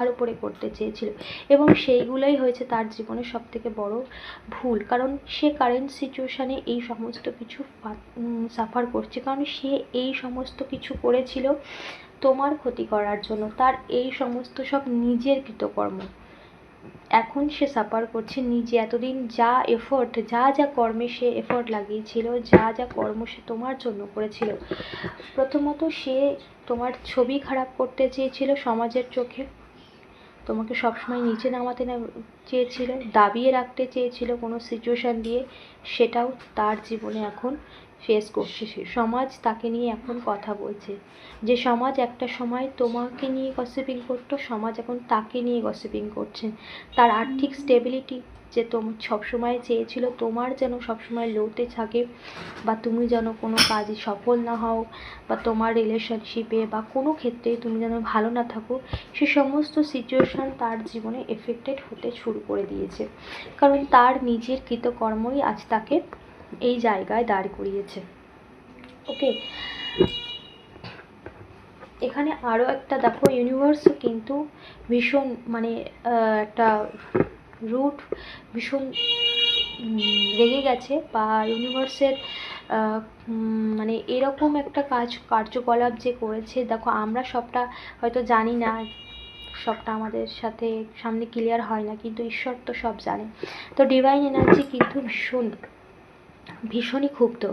তার উপরে করতে চেয়েছিল, এবং সেইগুলোই হয়েছে তার জীবনের সবথেকে বড় ভুল। কারণ সে কারেন্ট সিচুয়েশানে এই সমস্ত কিছু সাফার করছে, কারণ সে এই সমস্ত কিছু করেছিল তোমার ক্ষতি করার জন্য। তার এই সমস্ত সব নিজের কৃতকর্ম, এখন সে সাফার করছে নিজে। এতদিন যা এফোর্ট, যা যা কর্মে সে এফোর্ট লাগিয়েছিল, যা যা কর্ম সে তোমার জন্য করেছিল, প্রথমত সে তোমার ছবি খারাপ করতে চেয়েছিল সমাজের চোখে, তোমাকে সবসময় নিচে নামাতে চেয়েছিল, দাবিয়ে রাখতে চেয়েছিল কোনো সিচুয়েশান দিয়ে, সেটাও তার জীবনে এখন ফেস করছে। সমাজ তাকে নিয়ে এখন কথা বলছে, যে সমাজ একটা সময় তোমাকে নিয়ে গসিপিং করতো, সমাজ এখন তাকে নিয়ে গসিপিং করছে। তার আর্থিক স্টেবিলিটি যে সবসময় চেয়েছিল তোমার যেন সবসময় লোতে থাকে, বা তুমি যেন কোনো কাজে সফল না হও, বা তোমার রিলেশনশিপে বা কোনো ক্ষেত্রে তুমি যেন ভালো না থাকো, সে সমস্ত সিচুয়েশান তার জীবনে এফেক্টেড হতে শুরু করে দিয়েছে। কারণ তার নিজের কৃতকর্মই আজ তাকে এই জায়গায় দাঁড় করিয়েছে। ওকে, এখানে আরও একটা দেখো, ইউনিভার্সও কিন্তু ভীষণ মানে একটা রুট, ভীষণ রেগে গেছে, বা ইউনিভার্সের মানে এরকম একটা কার্যকলাপ যে করেছে, দেখো আমরা সবটা হয়তো জানি না, সবটা আমাদের সাথে সামনে ক্লিয়ার হয় না, কিন্তু ঈশ্বর তো সব জানে। তো ডিভাইন এনার্জি কিন্তু ভীষণই ক্ষুব্ধ।